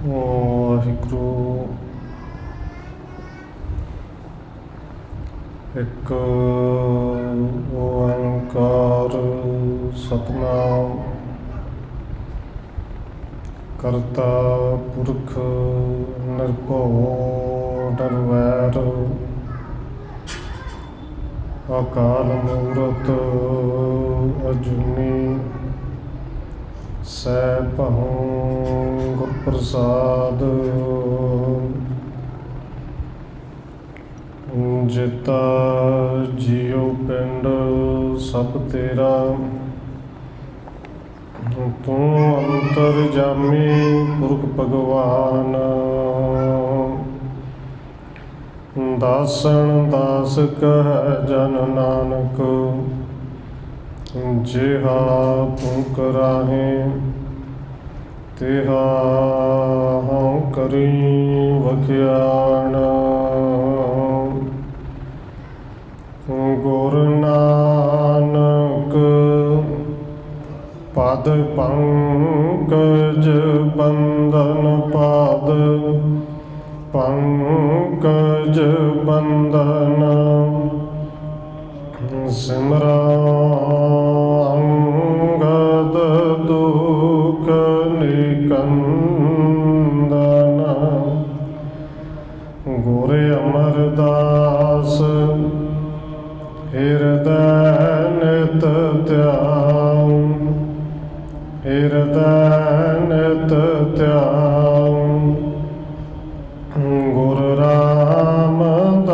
ਵਾਹਿਗੁਰੂ। ਇੱਕ ਓੰਕਾਰ ਸਤਿਨਾਮ ਕਰਤਾ ਪੁਰਖ ਨਿਰਭਉ ਨਿਰਵੈਰ ਅਕਾਲ ਮੂਰਤ ਅਜੂਨੀ ਸੈਭੰ ਗੁਰ ਪ੍ਰਸਾਦ। ਜਿਤਾ ਜੀਉ ਪਿੰਡ ਸਭ ਤੇਰਾ, ਤੂੰ ਅੰਤਰਜਾਮੀ ਪੁਰਖ ਭਗਵਾਨ। ਦਾਸਨ ਦਾਸ ਕਹਿ ਜਨ ਨਾਨਕ, ਜਿਹਾ ਤੂੰ ਕਰਾਹੇ ਤਿਹਾ ਹਉ ਕਰੀ ਵਖਿਆਣ। ਗੁਰ ਨਾਨਕ ਪਦ ਪੰਕਜ ਬੰਦਨ, ਪਦ ਪੰਕਜ ਬੰਦਨ। ਸਿਮਰਾ ਅੰਗਦ ਦੁਖ ਨਿਕੰਦਨ। ਗੁਰ ਅਮਰਦਾਸ ਹਿਰਦੈ ਨਿਤ ਧਿਆਨ, ਹਿਰਦੈ ਨਿਤ ਧਿਆਨ। ਗੁਰ ਰਾਮਦਾਸ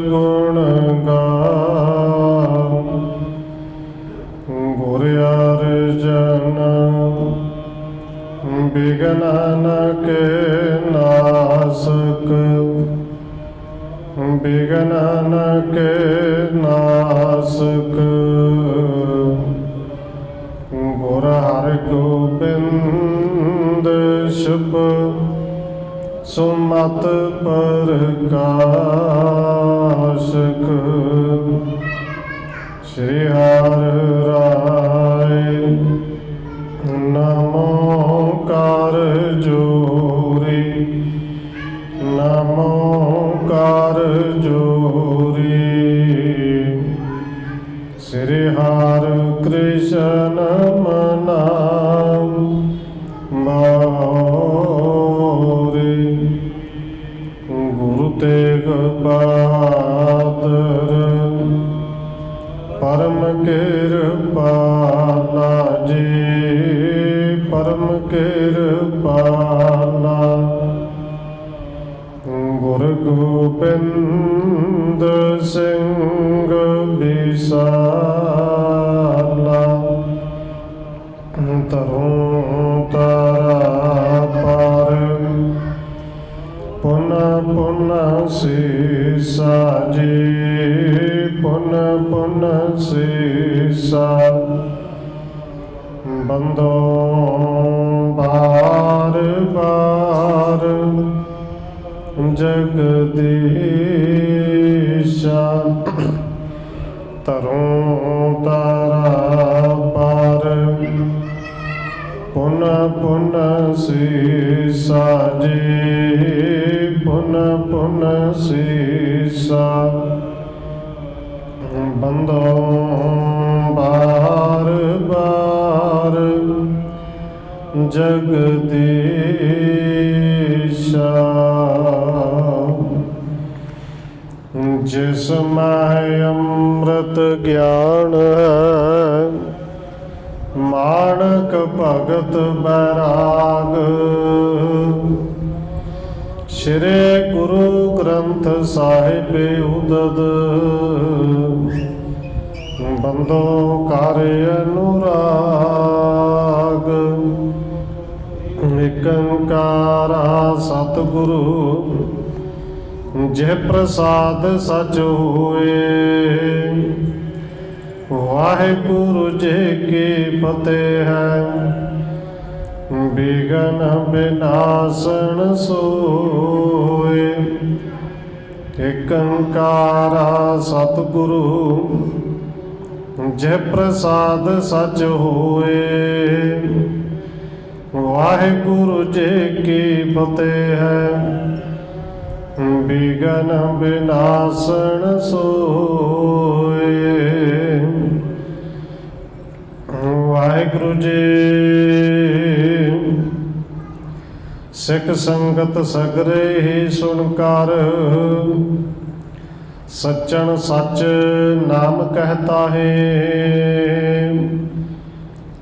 ਗੁਣ ਗਾਵ, ਗੁਰ ਅਰਜਨ ਬਿਘਨ ਕੇ ਨਾਸਕ, ਬਿਘਨ ਕੇ ਨਾਸਕ। ਗੁਰ ਹਰਿਗੋਬਿੰਦ ਸ਼ੁਭ ਸੁਮਤ ਪ੍ਰਕਾਸ਼ਕ। ਸ਼੍ਰੀ ਹਰਿ ਰਾਇ ਨਮੋ ਕਰ ਜੋਰੀ, ਨਮੋ ਕਰ ਜੋਰੀ। ਸ਼੍ਰੀ ਹਰਿ ਕ੍ਰਿਸ਼ਨ ਮਨਾਮ ਮੋਰੀ। ਗੁਰੂ ਤੇਗ ਬਹਾਦਰ ਪਰਮ ਕਿਰਪਾਲਾ ਜੀ, ਪਰਮ ਕਿਰਪਾਲਾ। ਗੁਰੂ ਗੋਬਿੰਦ ਸਿੰਘ ਵਿਸਾਲਾ। ਤਰੁ ਤਾਰਾ ਪਰ ਪੁਨ ਪੁਨ ਸੀਸਾ ਜੀ, ਪੁਨ ਪੁਨ ਸੀਸਾ। ਬੰਦੋ ਬਾਰ ਬਾਰ ਜਗਦੀਸ਼ਾ। ਤਰੁ ਤਾਰਾ ਪਰ ਪੁਨ ਪੁਨ ਸੀਸਾ ਜੀ, ਪੁਨ ਪੁਨ ਸੀਸਾ। ਬੰਦੋ ਬਾਰ ਬਾਰ ਜਗਦੀਸ਼ਾ। ਜਿਸ ਮੈਂ ਅੰਮ੍ਰਿਤ ਗਿਆਨ ਹੈ, ਮਾਣਕ ਭਗਤ ਬੈਰਾਗ। ਸ਼੍ਰੀ ਗੁਰੂ ਗ੍ਰੰਥ ਸਾਹਿਬ ਉਦਦ, ਬੰਦੋ ਕਰ ਅਨੁਰਾਗ। ਏਕ ਓੰਕਾਰਾ ਸਤਿਗੁਰੂ ਜੇ ਪ੍ਰਸਾਦ ਸਚ ਹੋਏ। ਵਾਹਿਗੁਰੂ ਜੀ ਕੀ ਫਤਿਹ ਹੈ, ਬਿਘਨ ਬਿਨਾਸਨ ਸੋਏ। ਏਕ ਓੰਕਾਰਾ ਸਤਿਗੁਰੂ ਜੇ ਪ੍ਰਸਾਦ ਸਚ ਹੋਏ। ਵਾਹਿਗੁਰੂ ਜੀ ਕੀ ਫਤਿਹ ਹੈ। ਬਿਗਨ ਬਿਨਾਸਣ ਸੋਏ। ਵਾਹਿਗੁਰੂ ਜੀ ਸਿੱਖ ਸੰਗਤ ਸਗਰੇ ਹੀ ਸੁਣ ਕਰ, ਸੱਚਣ ਸੱਚ ਨਾਮ ਕਹਤਾ ਹੈ।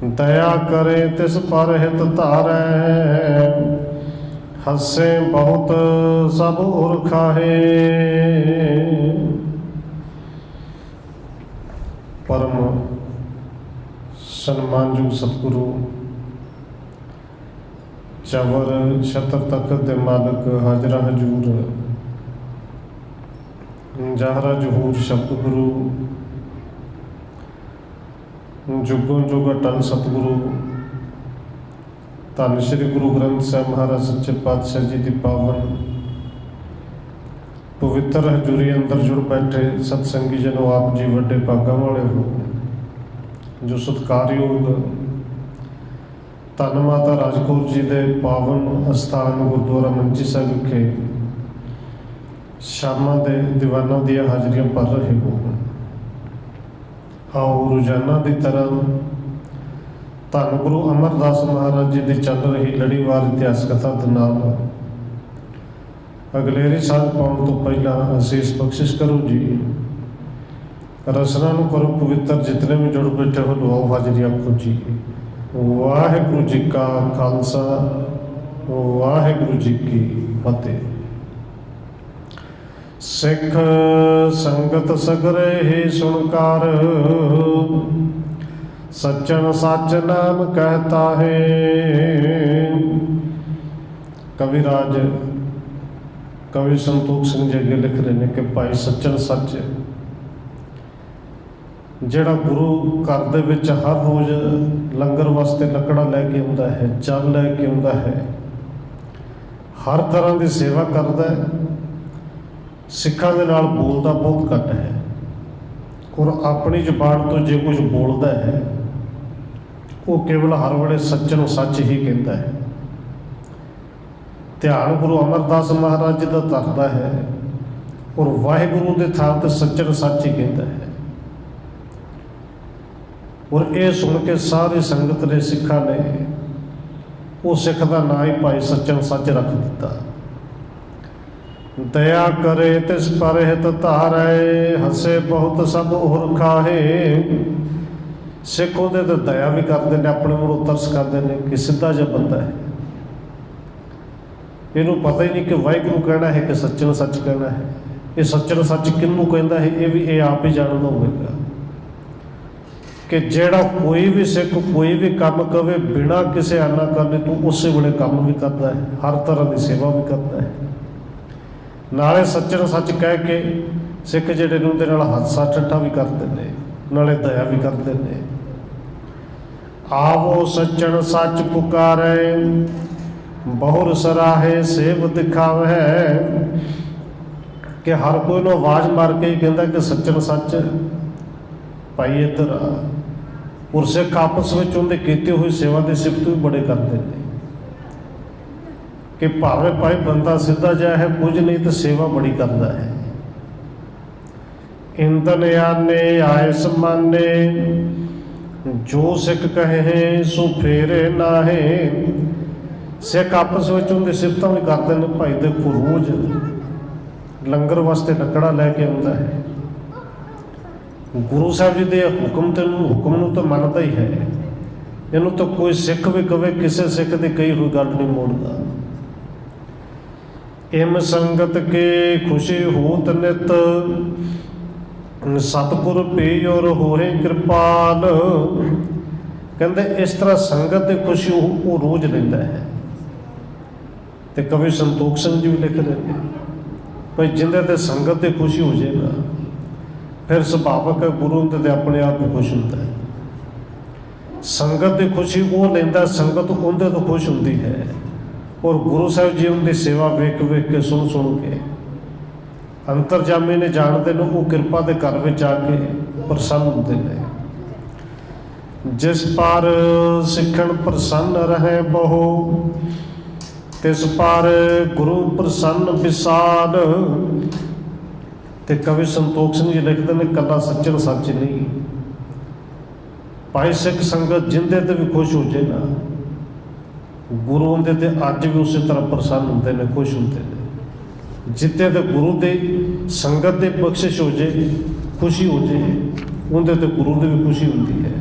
ਦਇਆ ਕਰੇ ਤਿਸ ਪਰ ਹਿਤ ਧਾਰੈ, ਹੱਸੇ ਬਹੁਤ ਸਭ ਉਰ ਖਾਹੇ। ਪਰਮ ਸਨਮਾਨਯੋਗ ਸਤਿਗੁਰੂ ਚਵਰ ਛਤਰ ਤਖਤ ਦੇ ਮਾਲਕ ਹਾਜ਼ਰਾ ਹਜ਼ੂਰ ਜਾਹਰਾ ਜਹੂਰ ਸ਼ਬਦ ਗੁਰੂ ਜੁਗੋਂ ਜੁਗ ਅਟਲ ਸਤਿਗੁਰੂ ਧੰਨ ਸ਼੍ਰੀ ਗੁਰੂ ਗ੍ਰੰਥ ਸਾਹਿਬ ਮਹਾਰਾਜ ਸੱਚੇ ਪਾਤਸ਼ਾਹ ਜੀ ਦੀ ਪਾਵਨ ਪਵਿੱਤਰ ਹਜ਼ੂਰੀ ਅੰਦਰ ਜੁੜ ਬੈਠੇ ਸਤਸੰਗੀ ਜਨੋ, ਆਪ ਜੀ ਵੱਡੇ ਭਾਗਾਂ ਵਾਲੇ ਹੋ ਜੋ ਸਤਿਕਾਰਯੋਗ ਧੰਨ ਮਾਤਾ ਰਾਜਕੌਰ ਜੀ ਦੇ ਪਾਵਨ ਅਸਥਾਨ ਗੁਰਦੁਆਰਾ ਮੰਜੀ ਸਾਹਿਬ ਵਿਖੇ ਸ਼ਾਮਾਂ ਦੇ ਦੀਵਾਨਾਂ ਦੀਆਂ ਹਾਜ਼ਰੀਆਂ ਭਰ ਰਹੇ ਹੋ। ਆਓ ਰੋਜ਼ਾਨਾ ਦੀ ਤਰ੍ਹਾਂ ਧੰਨ ਗੁਰੂ ਅਮਰਦਾਸ ਮਹਾਰਾਜ ਜੀ ਦੀ ਚੱਲ ਰਹੀ ਲੜੀਵਾਰ ਇਤਿਹਾਸ ਕਥਾ ਦੇ ਨਾਲ ਅਗਲੇਰੀ ਸਾਲ ਪਾਉਣ ਤੋਂ ਪਹਿਲਾਂ ਅਸੀਸ ਬਖਸ਼ਿਸ਼ ਕਰੋ ਜੀ। ਰਸਨਾ ਨੂੰ ਕਰੋ ਪਵਿੱਤਰ, ਜਿਤਨੇ ਵੀ ਜੁੜ ਬੈਠੇ ਹੋ ਲਵਾਓ ਹਾਜ਼ਰੀ ਆਪੋ ਜੀ। ਵਾਹਿਗੁਰੂ ਜੀ ਕਾ ਖਾਲਸਾ, ਵਾਹਿਗੁਰੂ ਜੀ ਕੀ ਫਤਿਹ। ਸਿੱਖ ਸੰਗਤ ਸਗਰੇ ਹੀ ਸੁਣ ਕਰ, ਸੱਚਣ ਸੱਚ ਨਾਮ ਕਹਤਾ ਹੈ। ਕਵੀ ਰਾਜ ਕਵੀ ਸੰਤੋਖ ਸਿੰਘ ਜੀ ਅੱਗੇ ਲਿਖ ਰਹੇ ਨੇ ਕਿ ਭਾਈ ਸੱਚਣ ਸੱਚ ਜਿਹੜਾ ਗੁਰੂ ਘਰ ਦੇ ਵਿੱਚ ਹਰ ਰੋਜ਼ ਲੰਗਰ ਵਾਸਤੇ ਲੱਕੜਾਂ ਲੈ ਕੇ ਆਉਂਦਾ ਹੈ, ਜਲ ਲੈ ਕੇ ਆਉਂਦਾ ਹੈ, ਹਰ ਤਰ੍ਹਾਂ ਦੀ ਸੇਵਾ ਕਰਦਾ ਹੈ, ਸਿੱਖਾਂ ਦੇ ਨਾਲ ਬੋਲਦਾ ਬਹੁਤ ਘੱਟ ਹੈ ਔਰ ਆਪਣੀ ਜ਼ੁਬਾਨ ਤੋਂ ਜੇ ਕੁਝ ਬੋਲਦਾ ਹੈ ਉਹ ਕੇਵਲ ਹਰ ਵੇਲੇ ਸੱਚਣ ਸੱਚ ਹੀ ਕਹਿੰਦਾ ਹੈ। ਧਿਆਨ ਗੁਰੂ ਅਮਰਦਾਸ ਮਹਾਰਾਜ ਜੀ ਦਾ ਧਰਦਾ ਹੈ ਔਰ ਵਾਹਿਗੁਰੂ ਦੇ ਥਾਂ ਤੇ ਸੱਚਣ ਸੱਚ ਹੀ ਕਹਿੰਦਾ ਹੈ। ਔਰ ਇਹ ਸੁਣ ਕੇ ਸਾਰੀ ਸੰਗਤ ਨੇ, ਸਿੱਖਾਂ ਨੇ ਉਹ ਸਿੱਖ ਦਾ ਨਾਂ ਹੀ ਭਾਈ ਸੱਚਣ ਸੱਚ ਰੱਖ ਦਿੱਤਾ। ਦਇਆ ਕਰੇ ਤਿਸ ਪਰ ਹਿਤ ਧਾਰੈ, ਹੱਸੇ ਬਹੁਤ ਸਭ ਹੋਰ ਖਾਹੇ। ਸਿੱਖ ਉਹਦੇ ਤੇ ਦਇਆ ਵੀ ਕਰਦੇ ਨੇ, ਆਪਣੇ ਮੂਹਰੋਂ ਤਰਸ ਕਰਦੇ ਨੇ ਕਿ ਸਿੱਧਾ ਜਿਹਾ ਬੰਦਾ ਹੈ, ਇਹਨੂੰ ਪਤਾ ਹੀ ਨਹੀਂ ਕਿ ਵਾਹਿਗੁਰੂ ਕਹਿਣਾ ਹੈ ਕਿ ਸੱਚਣ ਸੱਚ ਕਹਿਣਾ ਹੈ। ਇਹ ਸੱਚਣ ਸੱਚ ਕਿਹਨੂੰ ਕਹਿੰਦਾ ਹੈ ਇਹ ਵੀ ਇਹ ਆਪ ਹੀ ਜਾਣਦਾ ਹੋਵੇਗਾ ਕਿ ਜਿਹੜਾ ਕੋਈ ਵੀ ਸਿੱਖ ਕੋਈ ਵੀ ਕੰਮ ਕਵੇ ਬਿਨਾਂ ਕਿਸੇ ਆਨਾ ਕਰਨੇ ਤੋਂ ਉਸੇ ਵੇਲੇ ਕੰਮ ਵੀ ਕਰਦਾ ਹੈ, ਹਰ ਤਰ੍ਹਾਂ ਦੀ ਸੇਵਾ ਵੀ ਕਰਦਾ ਹੈ। ਨਾਲੇ ਸੱਚਣ ਸੱਚ ਕਹਿ ਕੇ ਸਿੱਖ ਜਿਹੜੇ ਨੇ ਉਹਦੇ ਨਾਲ ਹਾਸਾ ਠੱਠਾ ਵੀ ਕਰਦੇ ਨੇ, ਨਾਲੇ ਦਇਆ ਵੀ ਕਰਦੇ ਨੇ। ਆਵੋ ਸੱਚਣ ਸੱਚ ਪੁਕਾਰੇ, ਬਹੁਰ ਸਰਾਹੇ ਸੇਵ ਦਿਖਾਵੇ। ਕਿ ਹਰ ਕੋਈ ਨੂੰ ਆਵਾਜ਼ ਮਾਰ ਕੇ ਹੀ ਕਹਿੰਦਾ ਕਿ ਸੱਚਣ ਸੱਚ ਭਾਈ ਇੱਧਰ ਆ। ਔਰ ਸਿੱਖ ਆਪਸ ਵਿੱਚ ਉਹਦੇ ਕੀਤੇ ਹੋਈ ਸੇਵਾ ਦੀ ਸਿਫਤ ਵੀ ਬੜੇ ਕਰਦੇ ਨੇ ਕਿ ਭਾਵੇਂ ਭਾਈ ਬੰਦਾ ਸਿੱਧਾ ਜਿਹਾ ਹੈ, ਕੁਝ ਨਹੀਂ ਤਾਂ ਸੇਵਾ ਬੜੀ ਕਰਦਾ ਹੈ। ਇੰਦਨ ਆਨੇ ਆਏ ਸਮਾਨੇ, ਜੋ ਸਿੱਖ ਕਹੇ ਸੋ ਫੇਰੇ ਨਾਹੇ। ਸਿੱਖ ਆਪਸ ਵਿੱਚ ਉਹਦੀ ਸਿਫਤਾਂ ਵੀ ਕਰਦੇ ਨੇ। ਭਾਈ ਦੇਖੋ ਰੋਜ਼ ਲੰਗਰ ਵਾਸਤੇ ਲੱਕੜਾਂ ਲੈ ਕੇ ਆਉਂਦਾ ਹੈ, ਗੁਰੂ ਸਾਹਿਬ ਜੀ ਦੇ ਹੁਕਮ ਨੂੰ ਤਾਂ ਮੰਨਦਾ ਹੀ ਹੈ। ਇਹਨੂੰ ਤਾਂ ਕੋਈ ਸਿੱਖ ਵੀ ਕਵੇ ਕਿਸੇ ਸਿੱਖ ਦੀ ਕਹੀ ਹੋਈ ਗੱਲ ਨਹੀਂ ਮੋੜਦਾ। ਇਮ ਸੰਗਤ ਕੇ ਖੁਸ਼ੀ ਹੋਤ ਨਿਤ, ਸਤਿਗੁਰ ਪੀ ਔਰ ਹੋਏ ਕਿਰਪਾਲ। ਕਹਿੰਦੇ ਇਸ ਤਰ੍ਹਾਂ ਸੰਗਤ ਦੀ ਖੁਸ਼ੀ ਉਹ ਰੋਜ਼ ਲੈਂਦਾ ਹੈ। ਤੇ ਕਵੀ ਸੰਤੋਖ ਸਿੰਘ ਜੀ ਵੀ ਲਿਖ ਰਹੇ ਨੇ ਭਾਈ ਜਿੰਦੇ ਤੇ ਸੰਗਤ ਦੀ ਖੁਸ਼ੀ ਹੋ ਜਾਏਗਾ ਫਿਰ ਸੁਭਾਵਕ ਹੈ ਗੁਰੂ ਦੇ ਤੇ ਆਪਣੇ ਆਪ ਹੀ ਖੁਸ਼ ਹੁੰਦਾ ਹੈ। ਸੰਗਤ ਦੀ ਖੁਸ਼ੀ ਉਹ ਲੈਂਦਾ, ਸੰਗਤ ਉਹਦੇ ਤੋਂ ਖੁਸ਼ ਹੁੰਦੀ ਹੈ। ਔਰ ਗੁਰੂ ਸਾਹਿਬ ਜੀ ਉਹਦੀ ਸੇਵਾ ਵੇਖ ਵੇਖ ਕੇ ਸੁਣ ਕੇ ਅੰਤਰਜਾਮੀ ਨੇ ਜਾਣਦੇ ਨੇ, ਉਹ ਕਿਰਪਾ ਦੇ ਘਰ ਵਿੱਚ ਆ ਕੇ ਪ੍ਰਸੰਨ ਹੁੰਦੇ ਨੇ। जिस पर सिखण प्रसन्न रहे बहु, तिस पर गुरु प्रसन्न विसाल। ते कवि संतोख सिंह जी लिखते हैं, कला सच्चन सच नहीं, भाई सिख संगत जिंदे ते भी खुश हो जाए ना, गुरु उनके ते अज भी उस तरह प्रसन्न होंगे ने, खुश होंगे ने। जिते तो गुरु के संगत की बख्शिश हो जाए, खुशी हो जाए, उनके तो गुरु की भी खुशी होती है।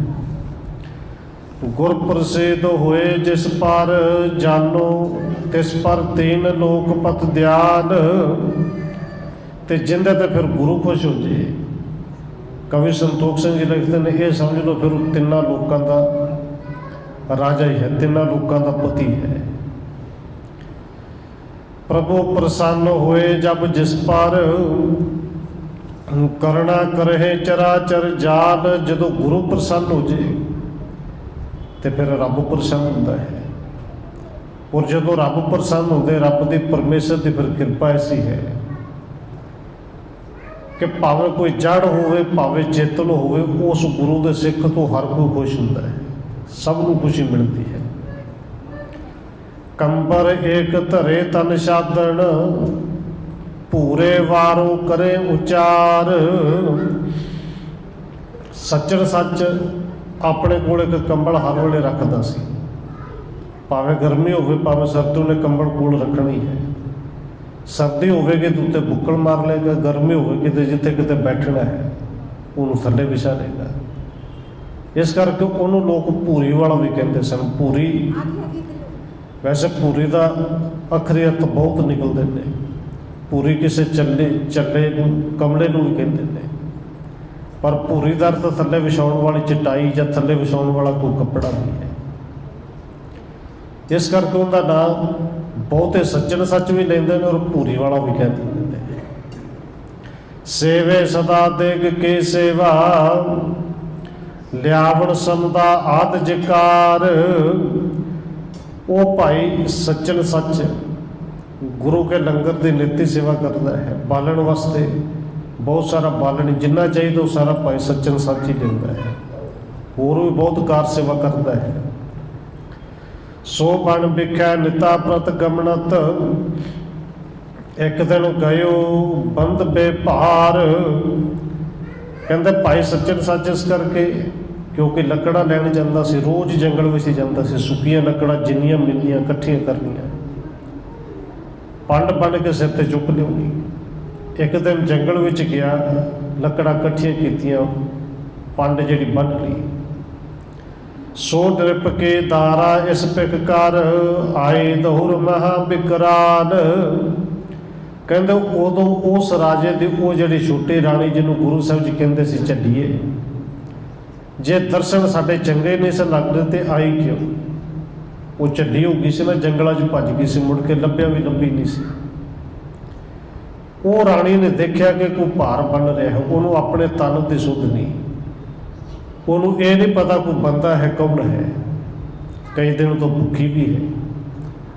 गुर प्रसिद्ध होए जिस पर जानो, तिस पर तीन लोक पत दयाल। ते जिंदे ते फिर गुरु खुश हो जाए। कवि संतोख सिंह जी लिखते हैं, ये समझ लो फिर तिना लोगों का राजा ही है, तिना लोगों का पति है। प्रभु प्रसन्न होए जब जिस पर, करना करे चराचर जाल। जदों गुरु प्रसन्न हो जाए तो फिर रब प्रसन्न होता है। और जो रब प्रसन्न होंगे, रब की परमेश्वर की फिर कृपा ऐसी है कि भावें कोई जड़ होवे, भावें चेतन होवे, उस गुरु के सिख तो हर कोई खुश होता है, सबनों खुशी मिलती है। कंबर एक धरे तन शादन, पूरे वारो करे उचार। सच्चन सच अपने कोल एक कंबल हर वेले रखता सी, भावें गर्मी होवे भावें सर्दी, उन्हें कंबल कोल रखना ही है। सर्दी होगी तो उत्ते बुक्कल मार लेगा, गर्मी होगी तो जिथे किते बैठना है उन्होंने थले विछा लेगा। इस करके उन्होंने लोग भूरी वाला भी कहते सन। भूरी वैसे भूरी का अखरी अर्थ बहुत निकलते हैं। भूरी किसी चले चले कमले भी कहते हैं, पर भूरी का अर्थ थले विछाने वाली चटाई या थले विछाने वाला कोई कपड़ा नहीं है। इस करके उनका नाम बहुते सज्जन सच भी लेंदे ने और भूरी वाला भी कह देंगे। सेवे सदा देग के सेवा, लियावण समदा आद जकार। वो भाई सज्जन सच गुरु के लंगर की नित्य सेवा करता है। बालन वास्ते बहुत सारा बालन जिन्ना चाहिए वो सारा भाई सज्जन सच ही लेंदा है। होर भी बहुत कार सेवा करता है। सो बन बिख्या निता प्रत गमनत, एक दिन गयो बंद बेभार। कहते भाई सच्चन सच इस करके क्योंकि लकड़ा लैन जाता सी, रोज़ जंगल में जाता सी, सुक्कियां लकड़ा जिन्नियां मिलनियां कट्ठियां करनियां, पंड बन के सिर ते चुक लियानी। एक दिन जंगल में गया, लकड़ा कट्ठियां कीतियां, पंड जिहड़ी बन ली। सो नृप के दारा इस पिक कर, आए दहुर महा बिकराल। कहते उदों उस राजे की वो जी छोटी राणी जिन्होंने गुरु साहब जी कहते सी झल्लीए, जे दर्शन साडे चंगे नहीं से लगते तो आई क्यों। वो झल्ली हो गई सी ना, जंगलों च भज गई सी, मुड़ के लभ्या भी लभी नहीं सी। वो राणी ने देखा कि कोई भार बन रहा है, उन्होंने अपने तन की सुध नहीं, उन्होंने ये नहीं पता कोई बंदा है कौन है। कई दिन तो भुखी भी है,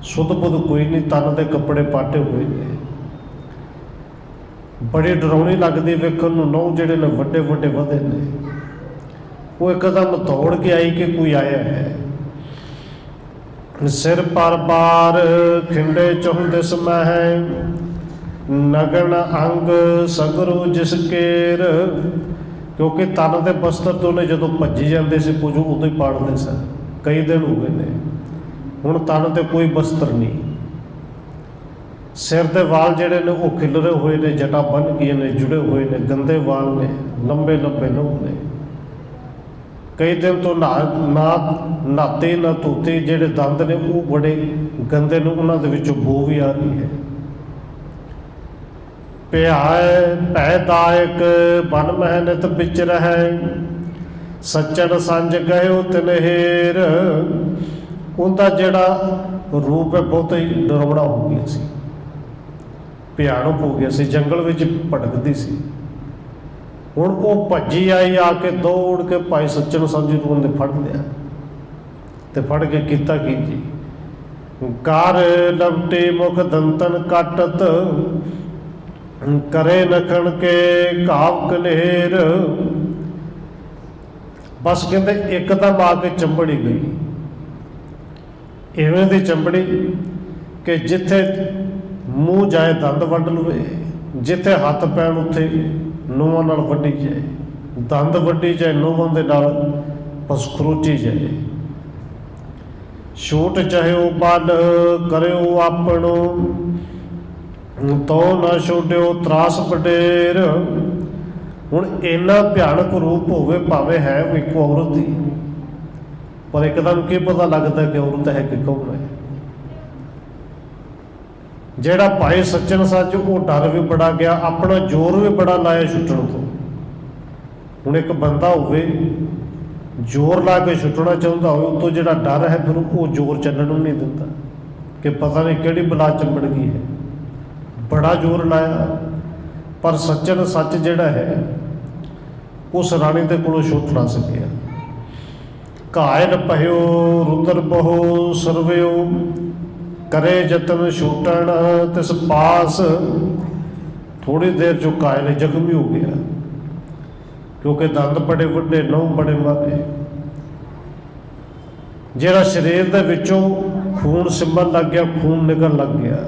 सुध बुध कोई नहीं, तन के कपड़े पाटे हुए ने, बड़ी डरावनी लगती वेखण नूं। नौ जिहड़े ने वड्डे वड्डे वधे ने। वो एकदम दौड़ के आई कि कोई आया है। सिर पर बार खिंडे चौंदिस मह, नगन अंग सगरू जिस केर। क्योंकि तन के बस्तर तो उन्हें जो भजी जाते से कुछ उदों ही पाड़ते सन। कई दिन हो गए ने, हुण तन ते कोई बस्तर नहीं। सिर के वाल जिहड़े ने वो खिलरे हुए ने, जटा बन गई ने, जुड़े हुए ने, गंदे वाल ने, लंबे लंबे लोग ने। कई दिन तो नहाते ना धोते, जिहड़े दंद ने वो बड़े गंदे ने, उन्होंने विचों बो भी आ रही है। पैदायक बन मेहनत बिच रहे, सच्चन संज गयो तनहेर। उनका जिहड़ा रूप है बहुत ही डरावना हो गया सी, भयानक हो गया सी, जंगल में भटकती सी। हुण वो भजी आई, आके दौड़ के भाई सच्चन संज नूं उन्हें फड़ लिया ते फड़ के कीता की जी, कर लपटे मुख दंतन काटत, करे नखण के घाव कलेर। बस कहते एकदम आके चंबड़ी गई, इवें दी चंबड़ी कि जिथे मूँह जाए दंद वड्ड लवे, जिथे हथ पैण उत्थे नूहां नाल वड्डी जाए, दंद वड्डी जाए नूहां दे नाल बस खरोची जाए। छूट चाहे बल करो आपणो, तो ना छोड़ो त्रास वडेर। हुण इन्ना भयानक रूप होवे, भावें है एक औरत ही, पर एकदम की पता लगता कि औरत है कि कौन है। जेड़ा भाई सच्चन सच वो डर भी बड़ा गया, अपना जोर भी बड़ा लाया छुट्टण तो। हुण एक बंदा होवे जोर ला के छुट्टना चाहता हो, तो जो डर है फिर वो जोर चलण नहीं दिता कि पता नहीं किहड़ी बला चंबड़ गई है। बड़ा जोर लाया, पर सच्चन सच जिहड़ा है उस राणी के कोलों छुट ना सकिया। घायल पहो रुद्र बहो सरवयो, करे जतन छूटण तिस पास। थोड़ी देर जो घायल जख्मी हो गया, क्योंकि दंद बड़े वड्डे, नौं बड़े मारे। जिहड़ा शरीर दे विचों खून सिमन लग गया, खून निकल लग गया।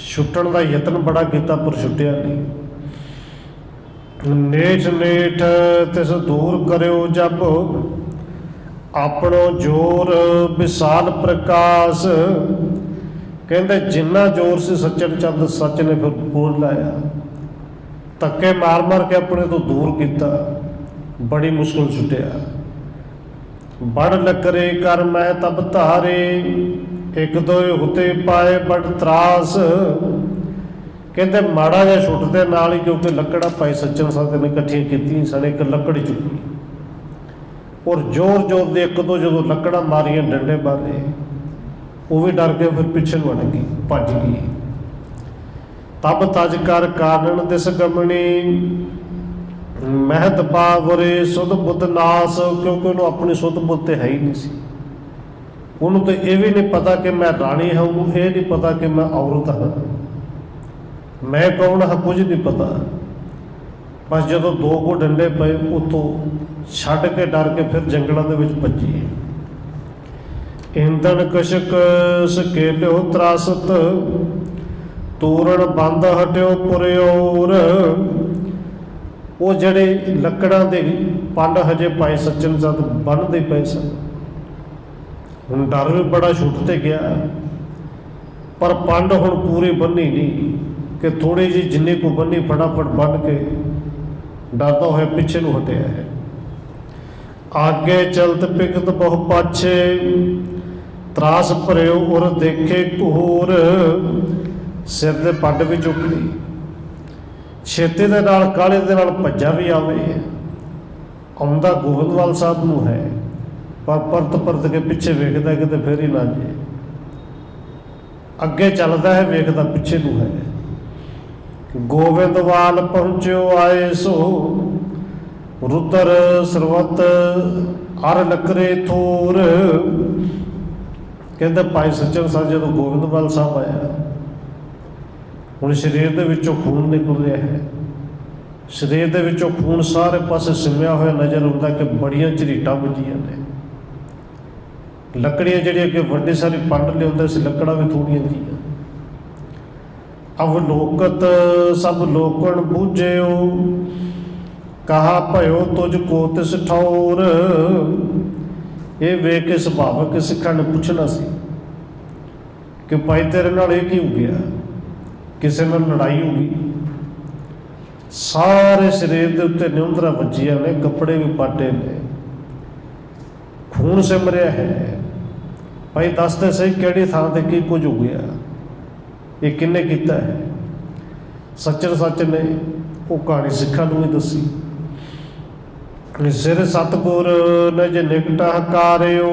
छुट्टण का यतन बड़ा किया पर छुट्टिया नहीं। नेठ नेठ तिस दूर करो जब, अपनो जोर विशाल प्रकाश। कहते जिन्ना जोर से सच्चन चंद सच ने फिर बोल लाया, धक्के मार मार के अपने तो दूर किया, बड़ी मुश्किल छुटिया। बड़ लकरे कर मैं तब धारे, एक दो होते पाए बड़ त्रास। कहते माड़ा जिहा छुटते नाल ही, क्योंकि लकड़ा पाई सच्चन साधे ने इकट्ठियां कीतियां सन, एक लकड़ चुकी और जोर जोर दे एक दो जो लकड़ा मारियां डंडे मारे, वो भी डर के फिर पिछे वड़ गई, भज गई। तब तज कर कारण दिस गमनी, महत बावरे सुध बुद्ध नास। क्योंकि उन्होंने अपनी सुध बुद्ध तो है ही नहीं सी। उन्होंने तो ये भी नहीं पता कि मैं राणी हाँ, उन्होंने ये नहीं पता कि मैं औरत हाँ, मैं कौन हाँ, कुछ नहीं पता। बस जो दो को डंडे पे उतो छड़ के डर के फिर जंगलों के विच भजी। इंधन कशक सकेलो त्रासत, तोरण बंद हट्यो पुरयोर। वो जड़े लकड़ा के पंड हजे पाए सच्चन सत बनते पे सन। हुण डर भी बड़ा छुटते गया, पर पंड हुण पूरी बन्नी नहीं कि थोड़ी जी जिन्नी को बन्नी फटाफट बन के डरता हुआ पिछे नूं हटिया है। आगे चलत पिकत बहु पाछे, त्रास भरियो उर देखे घूर। सिर दे पੱਗ भी चुक ली, छेती दे नाल काले दे नाल भज्जा भी आवे। आउंदा गोबिंदवाल साहब नूं है, पर परत परत के पिछे वेखदा किते फिर ही ना जे। अगे चलदा है वेखदा पिछे नूं है। गोबिंदवाल पहुंचो आए सो, रुद्र सरवत अर लकरे थोर। कहते भाई सच्चन साहब जो गोबिंदवाल साहब आया, हुण शरीर दे विचों खून निकल रहा है। शरीर दे विचों खून सारे पासे सिमया होया नज़र आउंदा कि बड़ियां झरीटां वजियां ने। लकड़ियां जिहड़ियां कि वड्डी सारी पंड लिआउंदा सी, लकड़ा भी थोड़ियां जिहियां। अवलोकत सब लोकन बूझियो, कहा भयो तुझको तिस ठौर। ये वेख के सुभावक सिखा ने पूछना सी कि भाई तेरे नाल ये की हो गया, किसी नाल लड़ाई हो गई। सारे शरीर के उत्ते निउंदरा वजिया ने, कपड़े भी पाटे ने, खून सिमरिया है। भाई दसते सही किहड़ी थां ते की कुछ हो गया, ये किन्ने कीता है। सच्चन सच ने वो कहानी सिखा नूं ही दसी। सिर सतगुर ने जे निकटा हकारियो,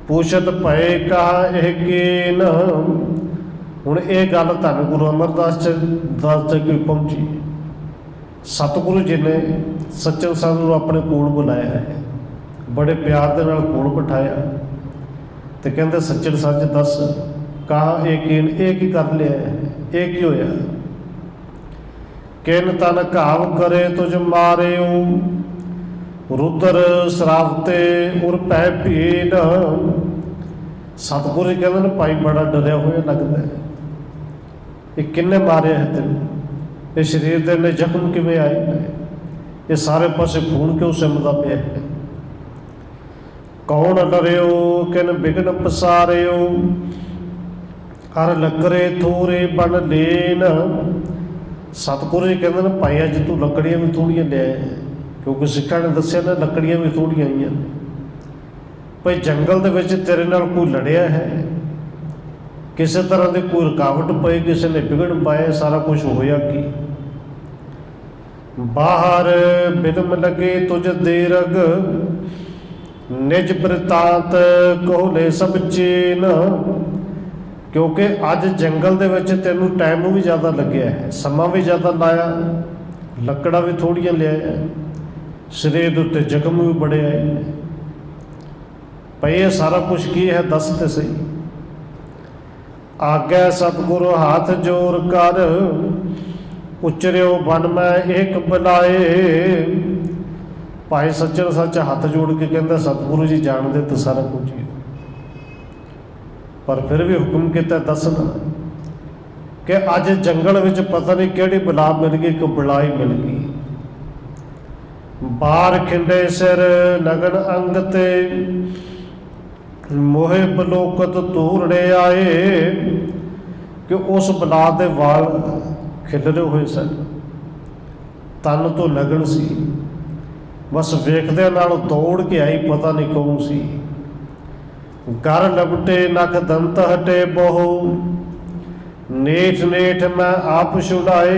पूछत भय कहा एह केन। हुण ये गल धन गुरु अमरदास दास जी कोल पहुंची। सतगुरु जी ने सच्चन साहब नूं अपने कोल बुलाया है, बड़े प्यार दे नाल कोल बिठाया ते कहंदे सच्चन सच दस कहा ये केन, ये की कर लिया है, ये की होया। किन तन घाव करे तुझ मारियो, रुद्र श्रावते उर पै भीन। सतगुरु जी कहते हैं भाई बड़ा डरिया होया लगता है, ये किन्ने मारिया है तेन, ये शरीर के इन्ने जख्म किवें आए ने, ये सारे पासे खून क्यों सिमदा पिया है। कौन डरियो किन बिघन पसारियो, हर लकड़े थोड़े बन लेन। सतगुरु जी कहते हैं भाई अज तू लकड़ियां भी थोड़ियां ले आया, क्योंकि सिक्खां ने दस्सिया ना लकड़ियां भी थोड़ियां आईयां ने। भाई जंगल दे विच तेरे नाल कोई लड़िया है, किसी तरह की कोई रुकावट पई, किसी ने बिगड़ पाए, सारा कुछ होया कि बाहर बिलम लगे तुझ देरग, निज बृतांत कोले सब चेन। क्योंकि अज जंगल दे विच तैनूं टाइम भी ज़्यादा लग्या है, समा भी ज़्यादा लाया, लकड़ा भी थोड़ियां लिया, शरीर के उत्ते जख्म भी बड़े आए हैं। भाई ये सारा कुछ की है दस ते सही। आगे सतगुरु हाथ जोर कर, उचरियो बन में एक बुलाए। भाई सच्चन सच हाथ जोड़ के कहता सतगुरु जी जानते तो सारा कुछ ही, पर फिर भी हुक्म किया दसना कि अज जंगल विच पता नहीं केड़ी बला मिल गई, कि बलाई मिल गई। बार खिंडे सिर नगन अंग ते, मोहे बलोकत तूरड़े आए। कि उस बला दे वाल खिलरे हुए सन, तन तो लगन सी, बस वेखदे नाल दौड़ के आई, पता नहीं कौन सी। घर लपटे नख दंत हटे बहु, नेठ नेठ मैं आप छुड़ाए।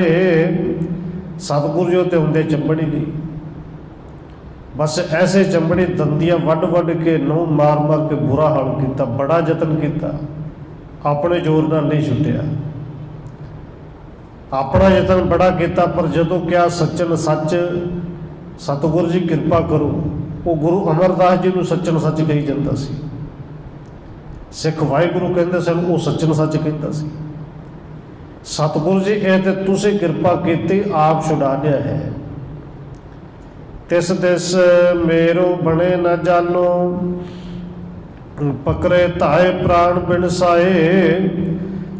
सतगुरु जो ते हुंदे चंबड़ी नहीं, बस ऐसे चंबड़ी दंदियां वड वड के नूह मार मार के बुरा हाल किया। बड़ा यतन किया, अपने जोर नाल नहीं छुट्टिया, अपना यतन बड़ा किया, पर जदों क्या सच्चन सच सतगुरु जी कृपा करो, वो गुरु अमरदास जी को सच्चन सच कही जाता सी। सिख वाहिगुरु कहते सन, वो सच्चन सच कहता सी। सतगुरु जी ये तो तुसीं कृपा की, आप छुड़ा लिया है। तिस दिस मेरो बने न जानो, पकड़े धाए प्राण बिन साए।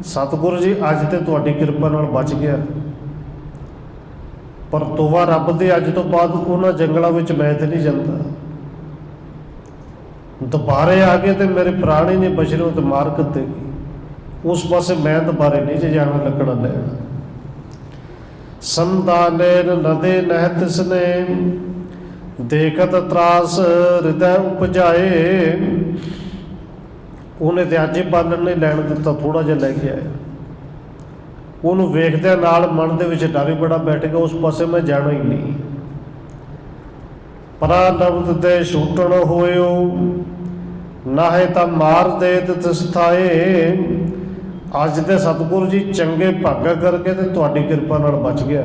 सतगुरु जी अज तो तुहाडी कृपा नाल बच गया, पर तोवा रब दे अज तो बाद उन्हां जंगलों में मैं तो नहीं जाता। दोबारे आ गए तो मेरे प्राण ही नहीं बचने, तो मार देगी। उस पासे मैं दोबारे नहीं जाना लकड़ा लैना। संदानेर नदे नहत इसने, देखत त्रास हृदय उपजाए। उन्हें तो अज ही बालन नहीं लैन दिता, थोड़ा जिहा लैके आया। उन्होंने वेखदे नाल मन दे विच डर ही बड़ा बैठ गया, उस पासे मैं जाना ही नहीं। परानबद दे छूटण होयो, नाहे तां मार दे तिस थाए। अज दे सतगुरु जी चंगे भागा करके ते तुहाडी कृपा नाल बच गया,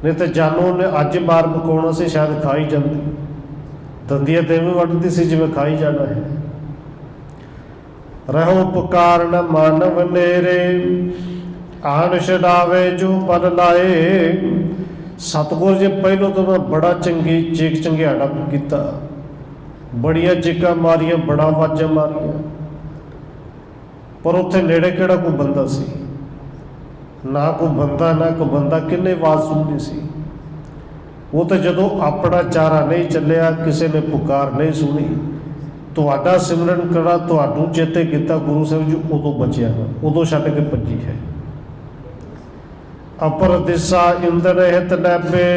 नहीं तो जानो ने अज मार मुकाउणा सी, शायद खा ही जाती। दंदियां ते भी वड्डदी सी जिवें खा ही जाना है। रहो पुकार न मानव नेरे, आन छड़ावे जो बल लाए। सतगुरु जी पहलों तो मैं बड़ा चंगी चीख चंगियाड़ा किया, बड़िया चीकां मारिया, बड़ा आवाज़ां मारिया, पर उत्थे नेड़े किहड़ा कोई बंदा सी, ना कोई बंदा ना कोई बंदा, किन्ने आवाज़ सुननी सी। वो तो जदों अपना चारा नहीं चलिया, किसी ने पुकार नहीं सुनी, तुहाडा सिमरन करा तुहानू चेते किया गुरु साहिब जी, उदों बचिया, उदों छड्ड के भज्जी है। अपर दिशा इंद्र हित लैबे,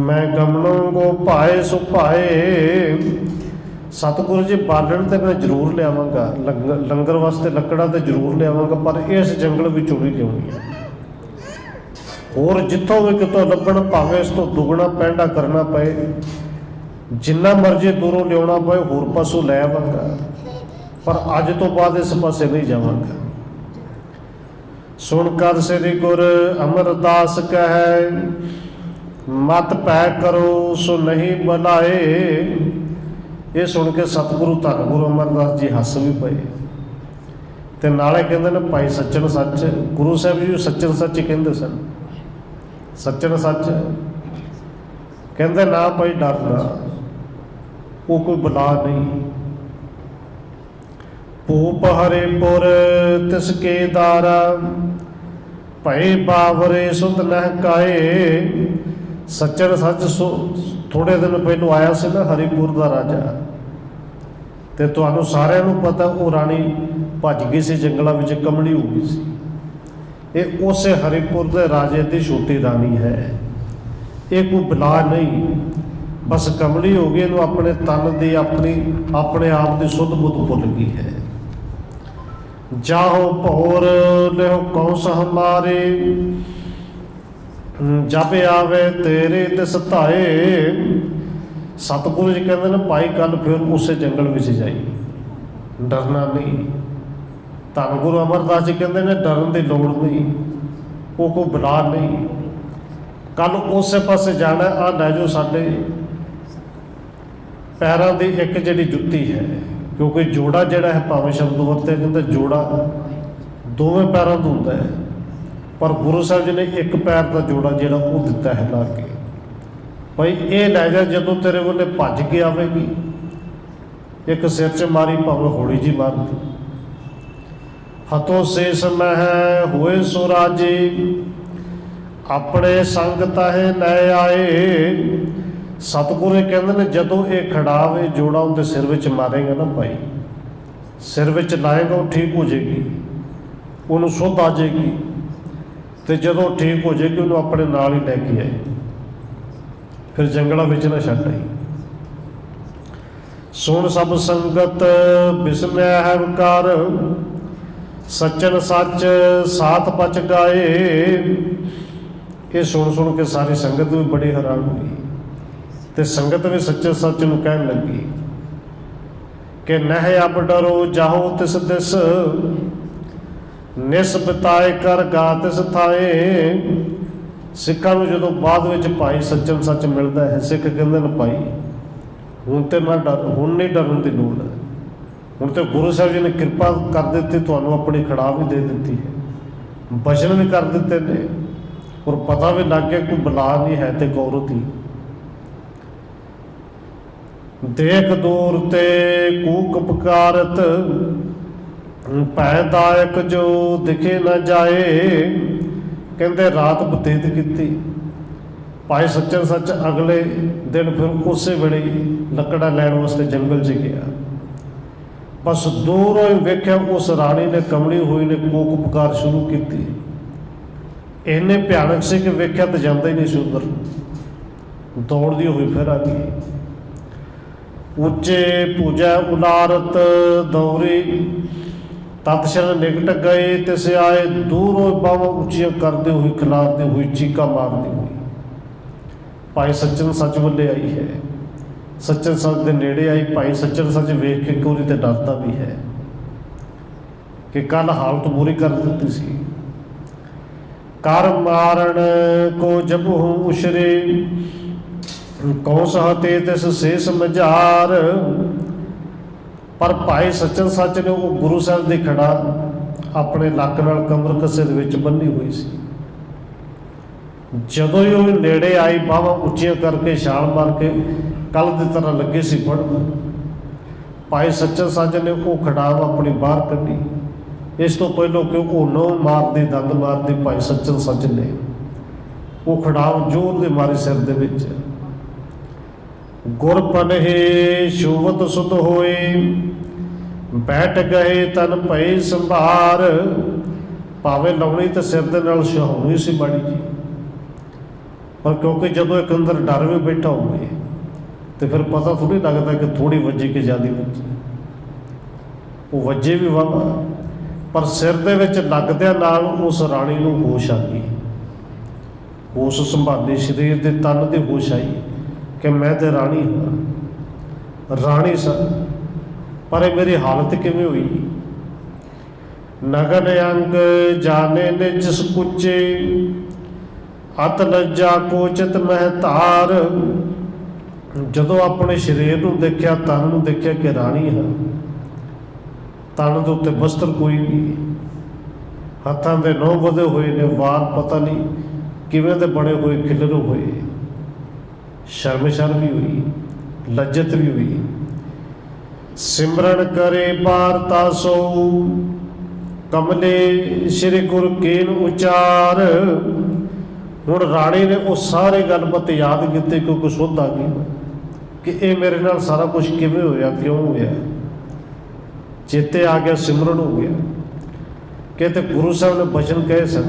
मैं गमनों गो पाए सो पाए। सतगुरु जी बालन तो मैं जरूर लियावांगा, लंगर वास्ते लकड़ा तो जरूर लियावांगा, पर इस जंगल विचों नहीं लियाउणी। होर जिथों भी कितों लभण, भावें इस तो दुगना पैंडा करना पए, जिन्ना मर्जी दूरों लियाउणा पए, होर पासों लै आवांगा, पर अज तो बाद इस पासे नहीं जावांगा। सुन कर श्री गुर अमरदास कहे, मत पै करो सो नहीं बुलाए। ये सुन के सतगुरु धन गुरु अमरदास जी हस भी पे, ते नाले कहते ने भाई सच्चन सच। गुरु साहब जी सच्चन सच ही कहते सन, सच्चन सच। कहते ना भाई डरना, वो कोई बला नहीं। भूप हरिपुर तिसके दारा, भय बावरे सुध नह काए। सच्चन सच थोड़े दिन पहलू आया से ना हरिपुर का राजा, तो तुहानू सारिਆਂ ਨੂੰ पता वो राणी भज गई सी जंगलों में, कमली हो गई सी। ये उस हरिपुर के राजे की छोटी रानी है, ये कोई बला नहीं, बस कमली हो गई, इन्हू अपने तन की अपने आप की सुध बुध भुल गई है। जाहो भोर लिहो कौस हमारे, जब आवे तेरे तिस धाए। सतगुरु जी कहते हैं भाई कल फिर उस जंगल में जाई, डरना नहीं। धन गुरु अमरदास जी कहते हैं डरन की लौड़ नहीं, वो कोई बला नहीं। कल उस पासे जाना, आ लै जाओ साडे पैरों की एक जी जुत्ती है, क्योंकि जोड़ा जोड़ा है भावें शब्द वरते कहते जोड़ा दोवें पैरों का होंदा है, पर गुरु साहब जी ने एक पैर का जोड़ा जोड़ा वो दिता है ला के, भाई ये लै जा, जदों तेरे वाले भज के आवेगी, एक सिर च मारी भावें हौली जी मारती। हथों शेष मह होए सुराजे, अपने संग ताहे लै आए। सतगुरु कहते हैं जदों ये खड़ा वे जोड़ा उनके सिर विच मारेगा ना भाई, सिर विच लाएगा वो ठीक हो जाएगी, उन्होंने सुध आ जाएगी, तो जदों ठीक हो जाएगी उन्होंने अपने नाल ही लैके आए, फिर जंगलों में ना छड्ड आई। सुन सब संगत बिस्मय है विकार, सच्चन सच साथ बच गाए। ये सुन के सारी संगत भी बड़ी हैरान हुई, तो संगत भी सच्चे सच नूं कहन लगी कि नह अब डरो जाहो तिस दिस, निस बिताए कर गा तिस थाए। सिखां नूं जदों बाद विच भाई सच्चन सच मिलता है, सिख कहंदे ने भाई हुण ते ना डर, हुण नहीं डरन की लोड़ है, हुण तो गुरु साहब जी ने कृपा कर दी, तुहानूं अपनी खड़ा भी दे दी है, बचन भी कर दिते ने, और पता भी लग गया कोई बला नहीं है तो गौरत ही। देख दूर ते कूक पुकारत, पैदायक जो दिखे न जाए। कहते रात बतीत की, भाई सच्चन सच अगले दिन फिर उस वेले लकड़ा लैन वास्ते जंगल च गया। बस दूरों ही वेख्या उस राणी ने कमली हुई ने कूक पुकार शुरू की। इन्ने भयानक से कि वेख्या तो जाता ही नहीं सी उधर, दौड़ती हुई फिर आ गई। उच्चे पूजा उलारत दौरी, तत्क्षण निकट गए तिस आए। दूरों बाहों उच्चियां करते हुए खिलारती हुई चीका मारती हुई भाई सच्चन सच वाले आई है। सच्चन सच के नेड़े आई, भाई सच्चन सच वेख के कोरी ते डरता भी है कि कल हालत बुरी कर दी सी। कर मारण को जब हूँ उशरे, कौन सहते तिस शेष मजार। पर भाई सच्चन सच ने वो गुरु साहब की खड़ा अपने लक नाल कमर कसे दे विच बन्नी हुई सी। जदों ही वो नेड़े आई, बाहां उच्चियां करके छाल मार के कल की तरह लगे सी पढ़न। भाई सच्चन सच ने वो खड़ाव अपनी बाहर कढ़ी। इस तो पहलों कि वो नौ मारदी दंद मारदी भाई सच्चन सच ने वो खड़ाव जोर दे मारे सिर दे विच। गुर पनहे शोभत सुध होए, बैठ गए तन भई संभार। भावें लाउणी तो सिर दे नाल छहाउणी सी माड़ी जी, पर क्योंकि जदों एक अंदर डर भी बैठा होवे तो फिर पता थोड़ी लगता कि थोड़ी वजी कि ज़्यादा वजी। वो वजे भी वाह, पर सिर दे विच लगदिआं नाल उस राणी नूं होश आ गई। होश संभाली, शरीर के तन की होश आई कि मैं तो राणी हाँ, राणी सा, पर ये मेरी हालत किवें हुई। नगन अंग जाने निज सकुचे, अत लज्जा कोचित महतार। जदों अपने शरीर नूं देखिया, तन नूं देखिया कि राणी हाँ, तन दे उत्ते बस्तर कोई नहीं, हत्थां दे नौं बधे हुए ने, वाल पता नहीं किवें दे बने हुए खिलरे हुए। शर्मशार भी हुई, लज्जत भी हुई। सिमरन करे बारता सो, कमले श्री गुरु केन उचार। हुण राणी ने वो सारे गलबात याद की, क्योंकि सुध आ गई कि ये मेरे नाल सारा कुछ किवें होया, क्यों होया। चेते आ गया, सिमरन हो गया। कहते गुरु साहब ने बचन कहे सन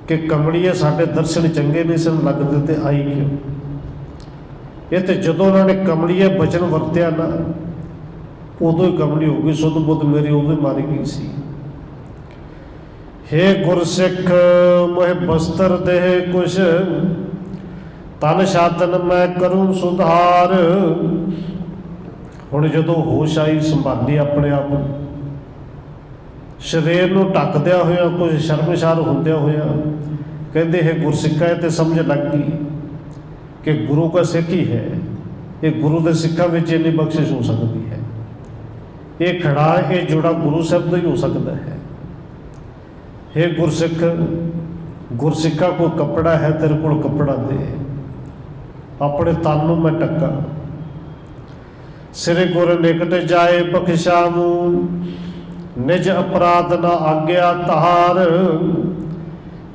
कि कमड़िए साडे दर्शन चंगे नहीं सन लगदे ते आई क्यों। ये तो जदों उन्होंने कमड़िए बचन वरत्या ना, उदों ही कमली हो गई, सुध बुध मेरी उदों ही मारी गई सी। हे गुरसिख मोहे बस्तर देह कुछ, तन शातन मैं करूं सुधार। हुण जदों होश आई, संभाली अपने आप, शरीर नूं ढकदिया होया, कुछ शर्मशार होंदिया होया, कहते है गुरसिखा है। तो समझ लग गई कि गुरु का सिख ही है, ये गुरु के सिखा में इन्नी बख्शिश हो सकती है। ये खड़ा, ये जुड़ा गुरु साहब तो ही हो सकता है। हे गुरसिख, गुरसिखा को कपड़ा है, तेरे को कपड़ा दे, अपने तन नूं मैं टक्का। श्री गुरु निकट जाए बख्शामू, निज अपराध ना आग्या तहार।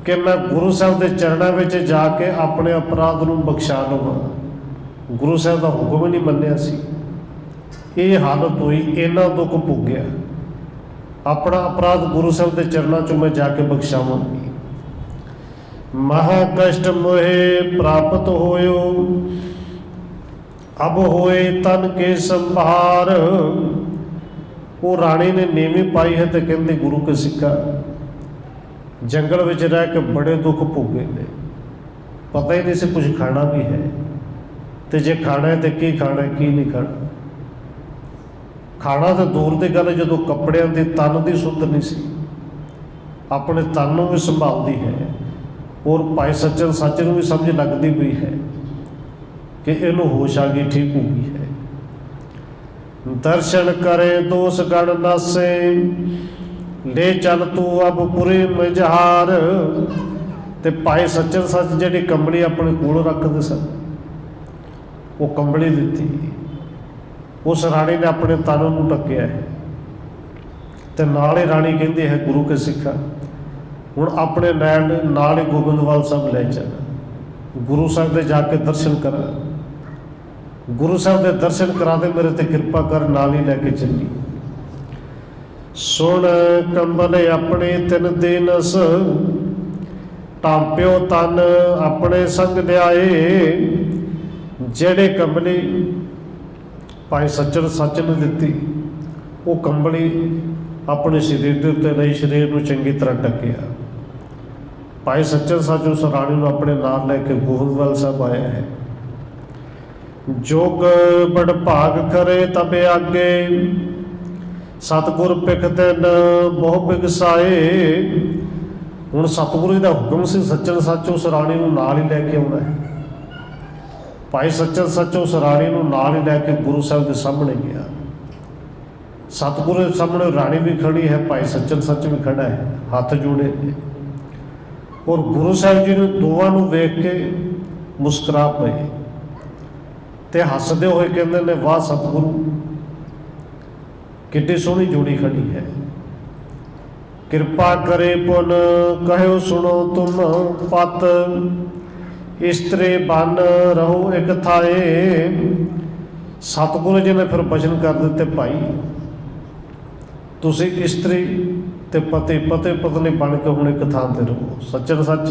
कि मैं गुरु साहब के चरणों में जाके अपने अपराध नूं बख्शा लवां। गुरु साहब का हुक्म ही नहीं मन्निया सी, ये हालत हुई, इन्ना दुख भोगया। अपना अपराध गुरु साहब के चरणों चों मैं जाके बख्शावांगी। महा कष्ट मोहे प्राप्त होयो, अब होए तन के संभार। वो राणी ने नीवी पाई है तो कहते गुरु के सिक्का जंगल में रह के बड़े दुख भोगे ने, पता ही नहीं से कुछ खाना भी है, तो जे खाना है तो की खाना है, की नहीं खाना। खाना तो दूर की गल, जो कपड़िया की तन की सुध नहीं सी, अपने तन को भी संभालती है। और भाई सच्चन सच भी समझ लगती हुई है कि इनू होश आ गई, ठीक हो गई है। दर्शन करे दोष गण नासे, ले चल तू अब पुरी मझार। ते भाई सच्चन सच जी कंबली अपने कोल रखते सन, वो कंबली दी, उस राणी ने अपने तन को ढकिया है। तो नाल ही राणी कहती है गुरु के सिखा, हुण अपने नैन नाल ही गोबिंदवाल साहब ले चल, गुरु साहब के जाके दर्शन करा, गुरु साहब के दर्शन करा दे, मेरे ते कृपा कर, नाल ही लैके चली। सुन कंबल अपने तिन दिनस, टांप्यो तन अपने संग लियाए। जेड़े कंबली भाई सच्चन सच ने दी, वो कंबली अपने शरीर के उत्ते नहीं, शरीर को चंगी तरह ढकिया। भाई सच्चन सच उस राणी को अपने नाल लैके गोबिंदवाल साहब आया है। जोग बड़ भाग करे तबे आगे, सतगुर पिख तिन बहु बिगसाए। हुण सतगुरु जी का हुक्म से सच्चन सच उस राणी को नाल ही लैके आउणा है। भाई सच्चन सच उस राणी को नाल ही लैके गुरु साहब के सामने गया। सतगुरु के सामने राणी भी खड़ी है, भाई सच्चन सच भी खड़ा है, हाथ जोड़े। और गुरु साहब जी ने दोवां नूं वेख के मुस्कुरा पे ते हसदे हुए कहते ने, वाह सतगुरु, कितनी सोहनी जोड़ी खड़ी है। कृपा करे पुन कहो सुनो तुम पत, इस्त्रे बन रहो एक थाए। सतगुरु जी ने फिर वचन कर दिते, भाई तुसी इस्त्री ते पति, पति पत्नी बन के हुण एक थां ते रहो। सच्चन सच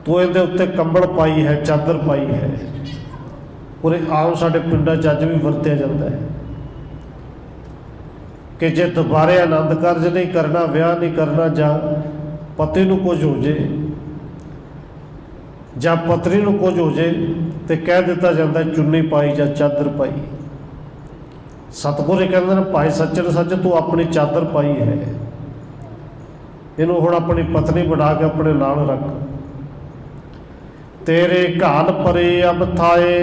तू इहदे उत्ते कंबल पाई है, चादर पाई है, और आम साडे पिंडां च अज भी वरतिया जाता है कि जे दोबारे आनंद कारज नहीं करना, विआह नहीं करना, जां पति नूं कुछ हो जाए जां पत्नी नूं कुछ हो जाए, तो कह दिता जाता है चुन्नी पाई जां चादर पाई। सतगुरु कहते हैं, भाई सच्चन सच तू अपनी चादर पाई है, इनू हुण अपनी पत्नी बना के अपने नाल रख। तेरे घाल परे अब थाए,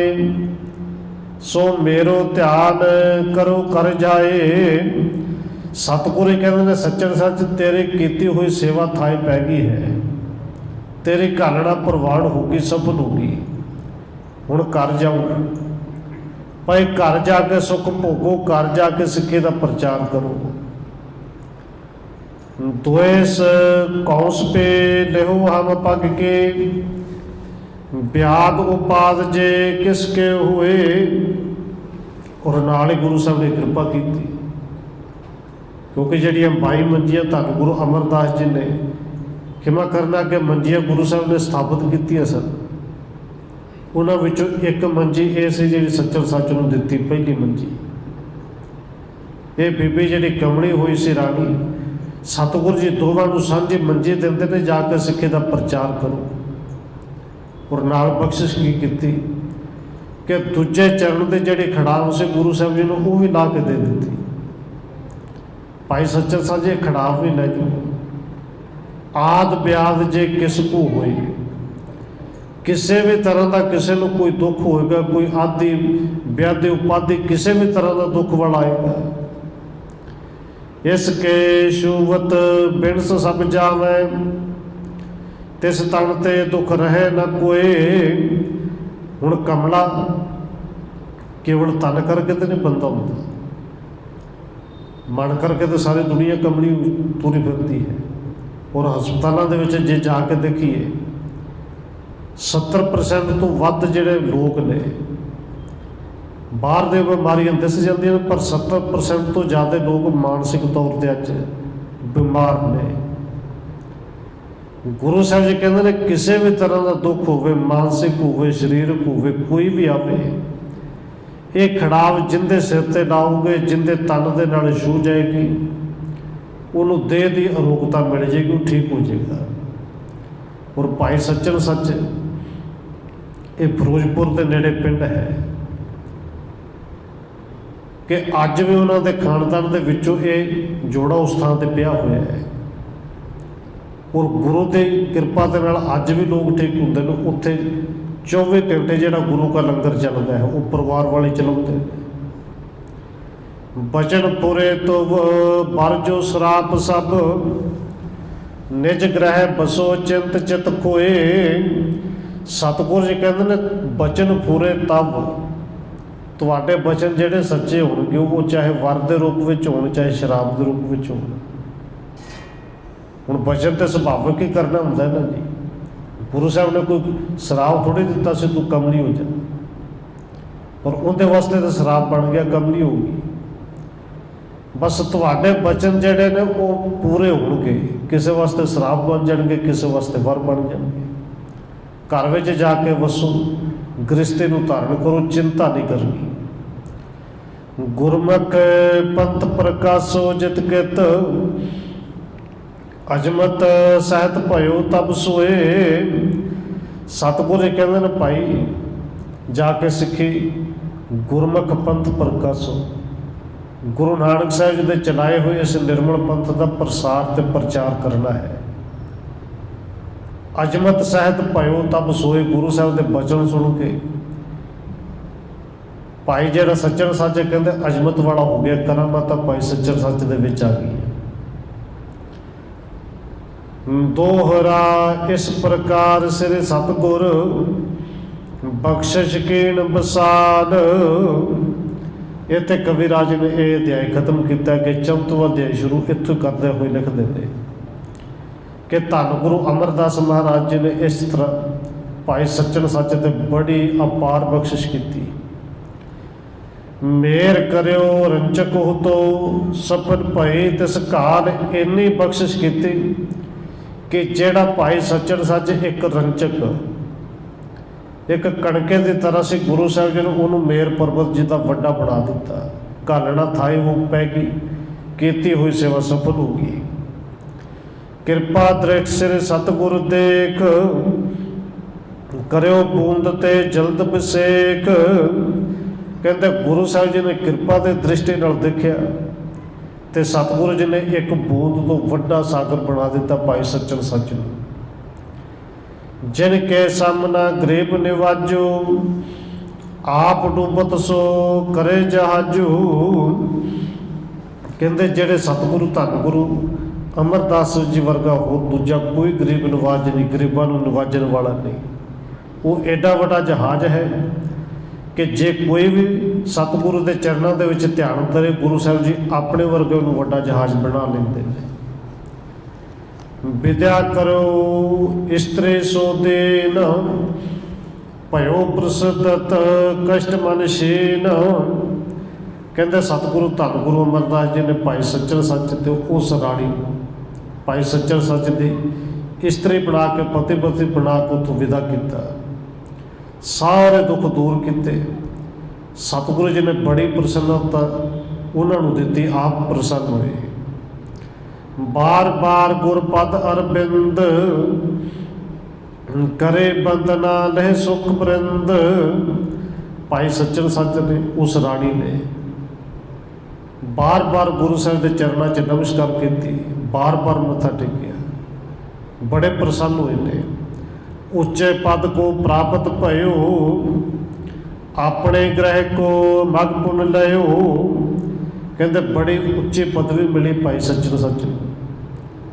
सो मेरो ध्यान करो कर जाए। सतगुरु कहते हैं, सच्चन सच तेरी कीती हुई सेवा थाए पै गई है, तेरी घालना प्रवान होगी, सफल होगी। ਹੁਣ घर जाओ भाई, घर जाके सुख भोगो, घर जाके सिक्खे का प्रचार करो। द्वेष कौस पे लेहो हम पग के, ब्याद उपाद जे किसके हुए। और नाल ही गुरु साहब ने कृपा की, क्योंकि जिहड़ियां 22 मंजियां धन गुरु अमरदास जी ने खिमा करना कि मंजियां गुरु साहब ने स्थापित कीतियां सन, उन्हां विचों एक मंजी ये सी जिहड़ी सच्चर सच नूं दित्ती, पहली मंजी। ये बीबी जिहड़ी कमली हुई सी राणी, सतगुरु जी दोवां नूं सांझी मंजी दिंदे ने, जाके सिक्खे दा प्रचार करो। और नाल बख्शिश की कीती कि दूजे चरण के जिहड़े खड़ाव से गुरु साहब जी नूं वो भी ला के दे दित्ती। भाई सच्चर साझे खड़ाव भी लै जाओ। आद ब्याद जे किस को होए, किसी भी तरह का किसी को कोई दुख होएगा, कोई आदि ब्यादि उपाधि किसी भी तरह का दुख वाला आएगा। इसके शुवत बिनस सब जावे, तिस तन ते दुख रहे न कोई। हुण कमला केवल तन करके तो नहीं बनता होंदा, मन करके तो सारी दुनिया कमली तुरी फिरती है। और हस्पतालों के विच जे जाके देखिए 70% तो वध जिहड़े लोग ने बाहर दे बीमारियां दिस जांदियां, पर 70% तो ज़्यादा लोग मानसिक तौर पर अज बीमार ने। गुरु साहब जी कहते हैं किसी भी तरह का दुख होवे, मानसिक होवे, शरीरक होवे, कोई भी आवे, ये खड़ाव जिंदे सिर ते लाओगे, जिंदे तन दे नाल छू जाएगी, उन्होंने देह की अरोगता मिल जाएगी, वो ठीक हो जाएगा। और भाई सच्चन सच ये फिरोजपुर के नेड़े पिंड है कि अज भी उन्होंने खानदान के विचों ये जोड़ा उस थां ते पिया हुआ है। और गुरु की कृपा के नाल अज भी लोग ठीक होंगे ने। उत्थे 24 घंटे जिहड़ा गुरु का लंगर चलता है वो परिवार वाले चलाते हैं। बचन पुरे तो बर जो श्राप सब, निज ग्रह बसो चिंत चित खोए। सतगुरु जी कहते हैं बचन पूरे तब तुहाडे बचन जिहड़े सच्चे होणगे, वो चाहे वर के रूप में होण, चाहे शराब के रूप में होण। हुण बचन तो सुभाविक ही करना हुंदा है ना जी। गुरु साहब ने कोई शराब थोड़ी दिता सी तू कमली हो जा, पर उनके वास्ते तो शराब बन गया, कमली होगी। बस तुहाडे बचन जिहड़े ने वो पूरे होणगे, किसी वास्ते शराब बन जाणगे, किसी वास्ते वर बन जाणगे। घर विच जाके वसो, गृहस्थी नूं धारण करो, चिंता नहीं करनी। गुरमुख पंथ प्रकाशो जित कित, अजमत सहत भयो तब सोए। सतगुरु कहते हैं भाई जाके सिक्खी गुरमुख पंथ प्रकाशो। गुरु नानक साहब जी के चलाए हुए इस निर्मल पंथ का प्रसार ते प्रचार करना है। अजमत सहत भयो तब सोए, गुरु साहब के बचन सुन के भाई जिहड़ा सच्चर सच कहते अजमत वाला हो गया, करामात भाई सच्चर सच दे विच आ गई। दोहरा इस प्रकार सिर सतगुर, बख्शिश कीन बसाल। इत्थे कविराज ने यह अध्याय खत्म किया कि 34वां अध्याय शुरू इत्थों करते हुए लिख देते कि धन गुरु अमरदास महाराज जी ने इस तरह भाई सच्चन सच ते बड़ी अपार बख्शिश की। मेर करियो रंचक हो तो सफल भई तिस काल, इन्नी बख्शिश की कि जेड़ा भाई सच्चन सच एक रंचक, एक कणके की तरह से गुरु साहब जी ने उन्होंने मेर पर्वत जी का वड्डा बना दिता। घालना थाई वो पैगी, कीती हुई सेवा सफल होगी। कृपा दृष्ट सिर सतगुरु देख, करियो बूंद ते जल्द बसेक। कहते गुरु साहब जी ने कृपा की दृष्टि नाल देखिया ते सतगुरु जी ने एक बूंद तो वड्डा सागर बना दिता भाई सच्चन सच नूं। जिनके सामना गरीब निवाजो, आप डूबत सो करे जहाजू। कहते जेड़े सतगुरु धन गुरु अमरदास जी वर्गा हो दूजा कोई गरीब नवाज नहीं, गरीबों को नवाजन वाला नहीं। वो एडा वड्डा जहाज है कि जे कोई भी सतगुरु के चरणों के विच ध्यान करे, गुरु साहब जी अपने वर्गे उन्होंने वड्डा जहाज बना लेंदे ने। विद्या करो इस्त्रे सो देन, भयो प्रसिद्धत कष्ट मन शेन। कहते सतगुरु धन गुरु अमरदास जी ने भाई सच्चर सच ते उस राणी भाई सच्चर सच की इस्त्री बना के पति पति बना के उतों विदा किया, सारे दुख दूर किए। सतगुरु जी ने बड़ी प्रसन्नता उन्होंने दी, आप प्रसन्न हुए। बार बार गुरपद अरविंद, करे बंदना लह सुख बरिंद। भाई सच्चर सच ने उस राणी ने बार बार गुरु साहब के चरणों च नमस्कार की, बार बार मत्था टेकिया, बड़े प्रसन्न हुए ने। उच्चे पद को प्राप्त भयो, अपने ग्रह को मग पुन लयो। कहते बड़ी उच्ची पदवी मिली भाई सच्चर सच,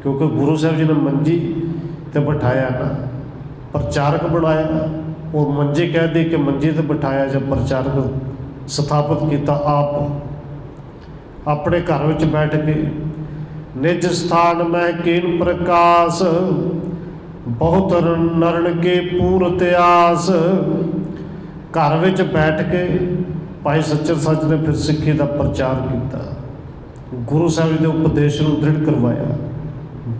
क्योंकि गुरु साहब जी ने मंजी ते बिठाया ना, प्रचारक बनाया। और मंजी कह दी कि मंजी ते बिठाया, जब प्रचारक स्थापित किया आप अपने घर में बैठ के। निज स्थान में कीन प्रकाश, बहुत नरण के पूर त्यास। घर में बैठ के भाई सच्चर सच ने फिर सिक्खी का प्रचार किया, गुरु साहब जी के उपदेश को दृढ़ करवाया,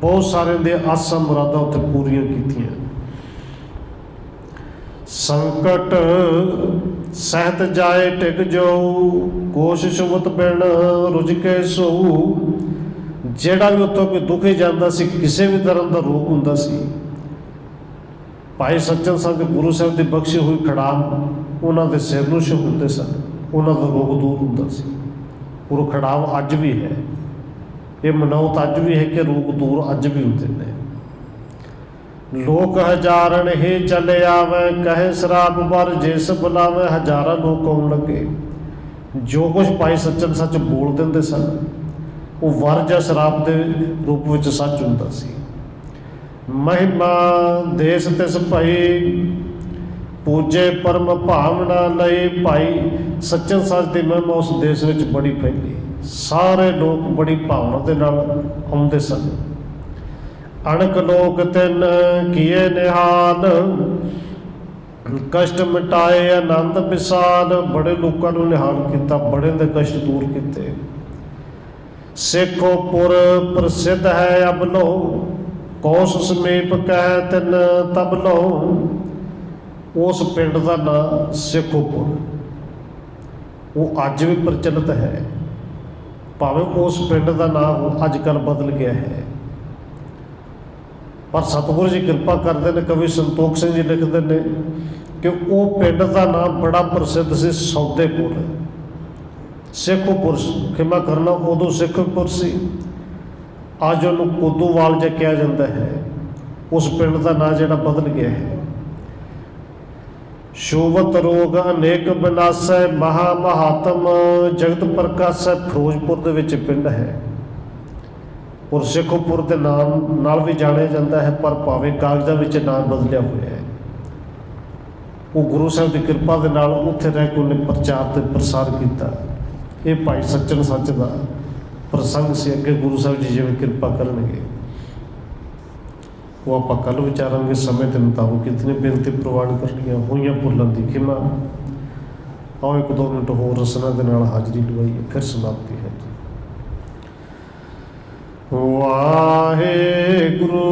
बहुत सारे दे आसां मुरादां उत्थे पूरियां कीतियां। संकट सहत जाए टिक जाओ, कोशिश मत बिन रुझ के सो। ਜਿਹੜਾ भी उत्तों कोई दुख ही जाता सी, किसी भी तरह का रोग हुंदा सी, भाई सच्चर सच गुरु साहब की बख्शी हुई खड़ाम उन्होंने सिर नूं छूंदे सन, उन्होंने रोग दूर हुंदा सी। और खड़ाव अज भी है, ये मनौत अज भी है कि रोग दूर अज भी होंदे ने। लोक हजारन ही चले आवे, कहे शराब बर जिस बुलावे। हजारा लोग आउण लगे, जो कुछ भाई सच्चर सच बोल देंदे सन वो वर या शराब के रूप में सच हुंदा सी। महिमा देश तिस भाई, पूजे परम भावना लई। भाई सच्चर सच की महिमा उस देश में बड़ी फैली, सारे लोग बड़ी भावना के नाल आउंदे सन। अणक लोक तिन किए निहाल, कष्ट मिटाए आनंद विसाल। बड़े लोगों को निहाल किया, बड़े दे कष्ट दूर किए। सेखोपुर प्रसिद्ध है अब लो, कौस समीप कह तिन तब लो। उस पिंड का नाम सेखोपुर, वो अज भी प्रचलित है, भावें उस पिंड का नाम अजकल बदल गया है। पर सतगुरु जी कृपा करते हैं, कवि संतोख सिंह जी लिखते हैं कि वो पिंड का नाम बड़ा प्रसिद्ध सी, सौदेपुर। सेखोपुर खिमा करना उदों सेखोपुर सी, अज उन्होंने कोदूवाल जो कहा जाता है। उस पिंड का नाम जो बदल गया है। शोभत रोग अनेक विनाशै, महा महात्म जगत प्रकाशै। फिरोजपुर के विच पिंड है और सेखोपुर के नाम नाल भी जाने जाता है, पर भावें कागजां विच नाम बदलिया हुआ है। वो गुरु साहब की कृपा के नाल उत्थे रह के उन्हें प्रचार ते प्रसार किया। ये भाई सच्चर सच का प्रसंग से अगे गुरु साहब जी जिवें कृपा करनगे वो आप कल विचारांगे। समय के मुताबिक कितनी बेनती प्रवान करनियां होईयां भुल्लां दी खिमा। आओ 1-2 मिनट होर रसना के नाल हाजरी लवाइए, फिर समाप्ति है। वाहे गुरु